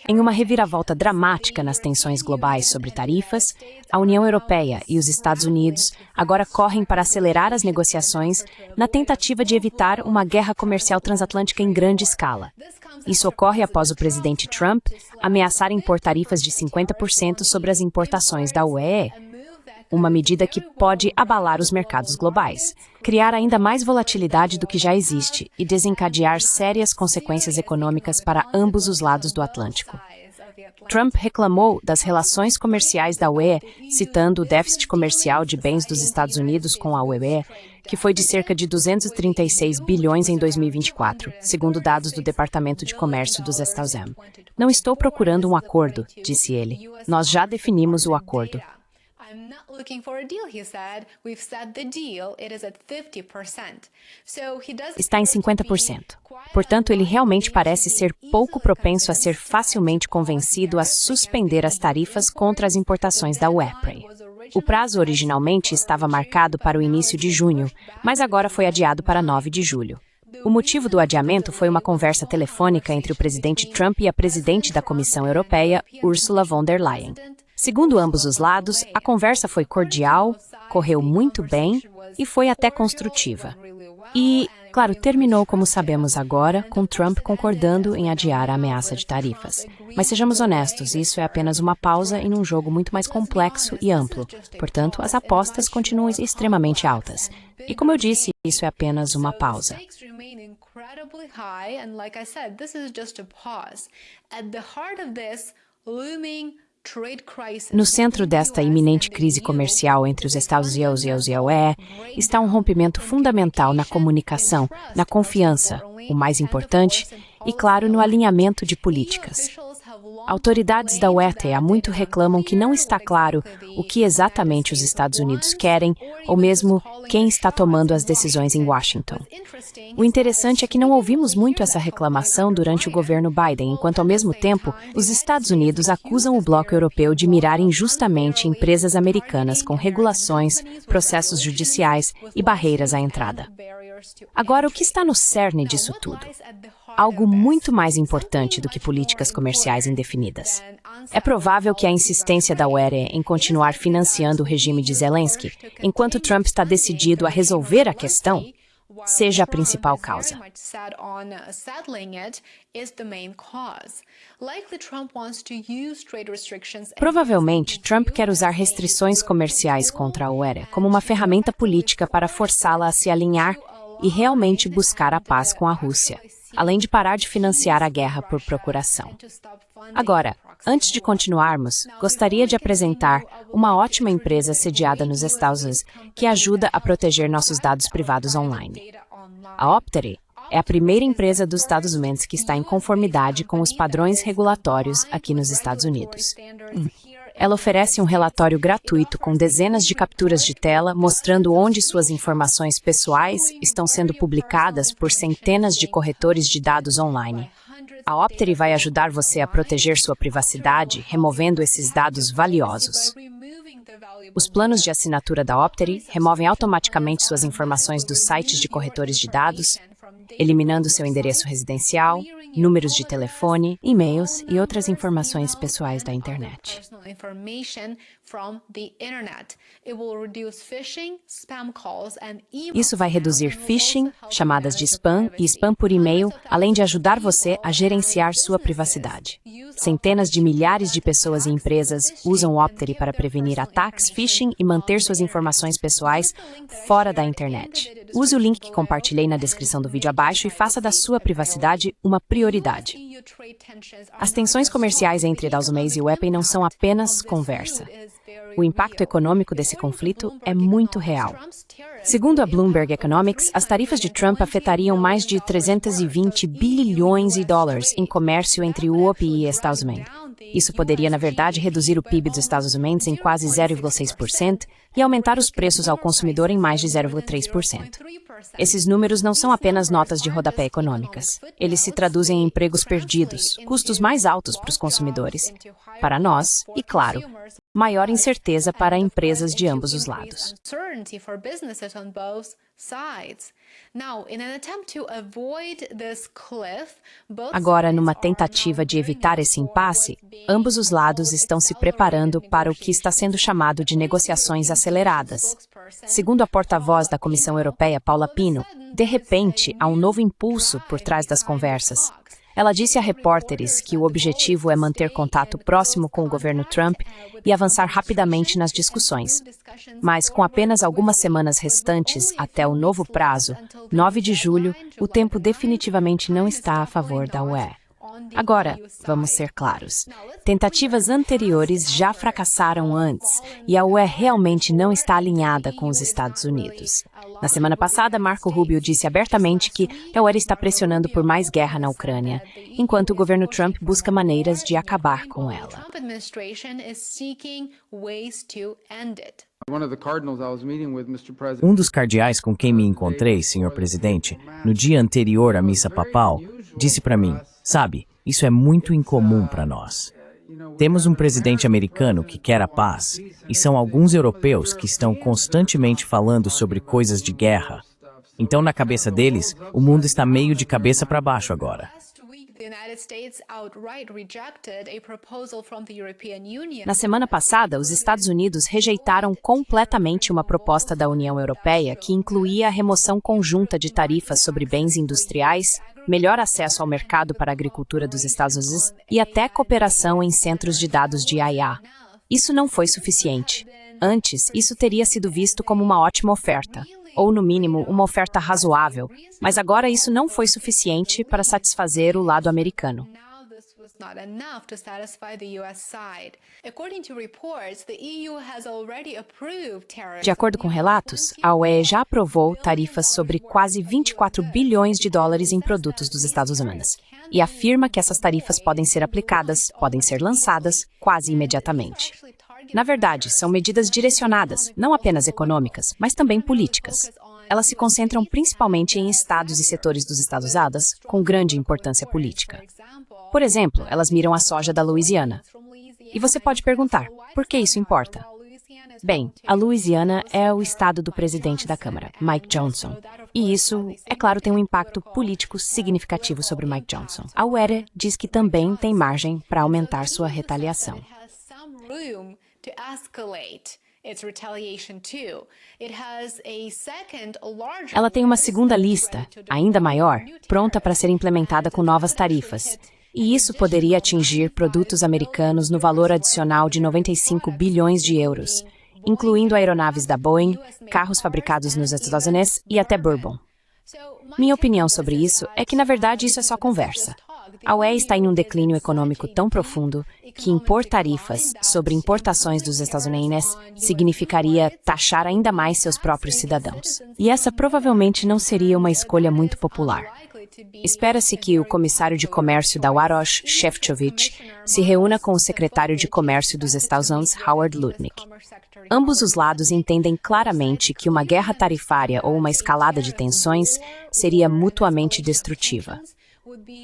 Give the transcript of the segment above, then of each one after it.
Em uma reviravolta dramática nas tensões globais sobre tarifas, a União Europeia e os Estados Unidos agora correm para acelerar as negociações na tentativa de evitar uma guerra comercial transatlântica em grande escala. Isso ocorre após o presidente Trump ameaçar impor tarifas de 50% sobre as importações da UE, uma medida que pode abalar os mercados globais, criar ainda mais volatilidade do que já existe e desencadear sérias consequências econômicas para ambos os lados do Atlântico. Trump reclamou das relações comerciais da UE, citando o déficit comercial de bens dos Estados Unidos com a UE, que foi de cerca de 236 bilhões em 2024, segundo dados do Departamento de Comércio dos Estados Unidos. Não estou procurando um acordo, disse ele. Nós já definimos o acordo. Está em 50%. Portanto, ele realmente parece ser pouco propenso a ser facilmente convencido a suspender as tarifas contra as importações da UE. O prazo originalmente estava marcado para o início de junho, mas agora foi adiado para 9 de julho. O motivo do adiamento foi uma conversa telefônica entre o presidente Trump e a presidente da Comissão Europeia, Ursula von der Leyen. Segundo ambos os lados, a conversa foi cordial, correu muito bem e foi até construtiva. E, claro, terminou como sabemos agora, com Trump concordando em adiar a ameaça de tarifas. Mas sejamos honestos, isso é apenas uma pausa em um jogo muito mais complexo e amplo. Portanto, as apostas continuam extremamente altas. E como eu disse, isso é apenas uma pausa. No centro desta iminente crise comercial entre os Estados Unidos e a UE está um rompimento fundamental na comunicação, na confiança, o mais importante, e, claro, no alinhamento de políticas. Autoridades da UE há muito reclamam que não está claro o que exatamente os Estados Unidos querem, ou mesmo quem está tomando as decisões em Washington. O interessante é que não ouvimos muito essa reclamação durante o governo Biden, enquanto ao mesmo tempo, os Estados Unidos acusam o bloco europeu de mirar injustamente empresas americanas com regulações, processos judiciais e barreiras à entrada. Agora, o que está no cerne disso tudo? Algo muito mais importante do que políticas comerciais indefinidas. É provável que a insistência da UE em continuar financiando o regime de Zelensky, enquanto Trump está decidido a resolver a questão, seja a principal causa. Provavelmente, Trump quer usar restrições comerciais contra a UE como uma ferramenta política para forçá-la a se alinhar e realmente buscar a paz com a Rússia, além de parar de financiar a guerra por procuração. Agora, antes de continuarmos, gostaria de apresentar uma ótima empresa sediada nos Estados Unidos que ajuda a proteger nossos dados privados online. A Optary é a primeira empresa dos Estados Unidos que está em conformidade com os padrões regulatórios aqui nos Estados Unidos. Ela oferece um relatório gratuito com dezenas de capturas de tela mostrando onde suas informações pessoais estão sendo publicadas por centenas de corretores de dados online. A Optary vai ajudar você a proteger sua privacidade, removendo esses dados valiosos. Os planos de assinatura da Optary removem automaticamente suas informações dos sites de corretores de dados, eliminando seu endereço residencial, números de telefone, e-mails e outras informações pessoais da internet. Isso vai reduzir phishing, chamadas de spam e spam por e-mail, além de ajudar você a gerenciar sua privacidade. Centenas de milhares de pessoas e empresas usam o Optary para prevenir ataques, phishing e manter suas informações pessoais fora da internet. Use o link que compartilhei na descrição do vídeo abaixo e faça da sua privacidade uma prioridade. As tensões comerciais entre Estados Unidos e UE não são apenas conversa. O impacto econômico desse conflito é muito real. Segundo a Bloomberg Economics, as tarifas de Trump afetariam mais de 320 bilhões de dólares em comércio entre o UE e Estados Unidos. Isso poderia, na verdade, reduzir o PIB dos Estados Unidos em quase 0,6% e aumentar os preços ao consumidor em mais de 0,3%. Esses números não são apenas notas de rodapé econômicas. Eles se traduzem em empregos perdidos, custos mais altos para os consumidores, para nós e, claro, maior incerteza para empresas de ambos os lados. Agora, numa tentativa de evitar esse impasse, ambos os lados estão se preparando para o que está sendo chamado de negociações aceleradas. Segundo a porta-voz da Comissão Europeia, Paula Pino, de repente há um novo impulso por trás das conversas. Ela disse a repórteres que o objetivo é manter contato próximo com o governo Trump e avançar rapidamente nas discussões. Mas, com apenas algumas semanas restantes até o novo prazo, 9 de julho, o tempo definitivamente não está a favor da UE. Agora, vamos ser claros. Tentativas anteriores já fracassaram antes e a UE realmente não está alinhada com os Estados Unidos. Na semana passada, Marco Rubio disse abertamente que a UE está pressionando por mais guerra na Ucrânia, enquanto o governo Trump busca maneiras de acabar com ela. Um dos cardeais com quem me encontrei, senhor presidente, no dia anterior à missa papal, disse para mim, sabe, isso é muito incomum para nós. Temos um presidente americano que quer a paz, e são alguns europeus que estão constantemente falando sobre coisas de guerra. Então, na cabeça deles, o mundo está meio de cabeça para baixo agora. Na semana passada, os Estados Unidos rejeitaram completamente uma proposta da União Europeia que incluía a remoção conjunta de tarifas sobre bens industriais, melhor acesso ao mercado para a agricultura dos Estados Unidos e até cooperação em centros de dados de IA. Isso não foi suficiente. Antes, isso teria sido visto como uma ótima oferta, ou, no mínimo, uma oferta razoável, mas agora isso não foi suficiente para satisfazer o lado americano. De acordo com relatos, a UE já aprovou tarifas sobre quase 24 bilhões de dólares em produtos dos Estados Unidos e afirma que essas tarifas podem ser aplicadas, podem ser lançadas quase imediatamente. Na verdade, são medidas direcionadas, não apenas econômicas, mas também políticas. Elas se concentram principalmente em estados e setores dos Estados Unidos com grande importância política. Por exemplo, elas miram a soja da Louisiana. E você pode perguntar, por que isso importa? Bem, a Louisiana é o estado do presidente da Câmara, Mike Johnson. E isso, é claro, tem um impacto político significativo sobre Mike Johnson. A UE diz que também tem margem para aumentar sua retaliação. Ela tem uma segunda lista, ainda maior, pronta para ser implementada com novas tarifas. E isso poderia atingir produtos americanos no valor adicional de 95 bilhões de euros, incluindo aeronaves da Boeing, carros fabricados nos Estados Unidos e até bourbon. Minha opinião sobre isso é que, na verdade, isso é só conversa. A UE está em um declínio econômico tão profundo que impor tarifas sobre importações dos Estados Unidos significaria taxar ainda mais seus próprios cidadãos. E essa provavelmente não seria uma escolha muito popular. Espera-se que o comissário de comércio da Maroš Šefčovič se reúna com o secretário de comércio dos Estados Unidos, Howard Lutnick. Ambos os lados entendem claramente que uma guerra tarifária ou uma escalada de tensões seria mutuamente destrutiva.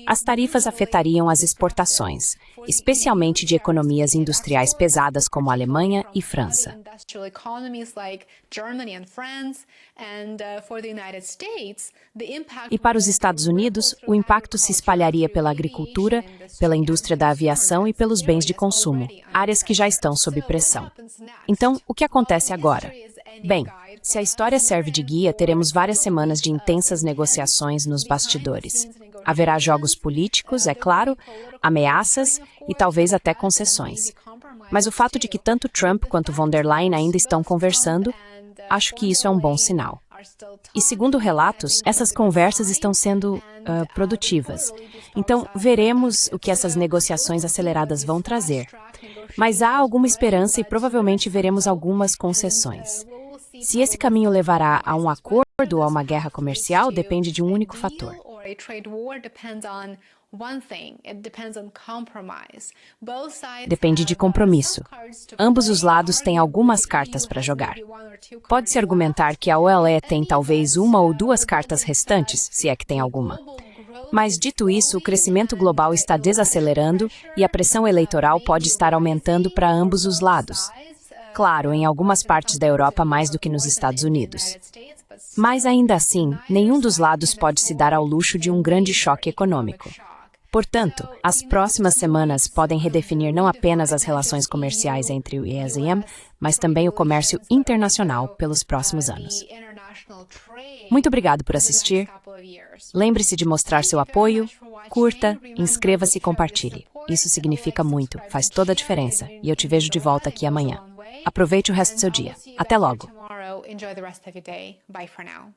As tarifas afetariam as exportações, especialmente de economias industriais pesadas como a Alemanha e França. E para os Estados Unidos, o impacto se espalharia pela agricultura, pela indústria da aviação e pelos bens de consumo, áreas que já estão sob pressão. Então, o que acontece agora? Bem, se a história serve de guia, teremos várias semanas de intensas negociações nos bastidores. Haverá jogos políticos, é claro, ameaças e talvez até concessões. Mas o fato de que tanto Trump quanto von der Leyen ainda estão conversando, acho que isso é um bom sinal. E segundo relatos, essas conversas estão sendo produtivas. Então, veremos o que essas negociações aceleradas vão trazer. Mas há alguma esperança e provavelmente veremos algumas concessões. Se esse caminho levará a um acordo ou a uma guerra comercial, depende de um único fator. Depende de compromisso. Ambos os lados têm algumas cartas para jogar. Pode-se argumentar que a OLE tem talvez uma ou duas cartas restantes, se é que tem alguma. Mas, dito isso, o crescimento global está desacelerando e a pressão eleitoral pode estar aumentando para ambos os lados. Claro, em algumas partes da Europa mais do que nos Estados Unidos. Mas ainda assim, nenhum dos lados pode se dar ao luxo de um grande choque econômico. Portanto, as próximas semanas podem redefinir não apenas as relações comerciais entre o ESM, mas também o comércio internacional pelos próximos anos. Muito obrigado por assistir. Lembre-se de mostrar seu apoio, curta, inscreva-se e compartilhe. Isso significa muito, faz toda a diferença, e eu te vejo de volta aqui amanhã. Aproveite o resto do seu dia. Até logo! Enjoy the rest of your day. Bye for now.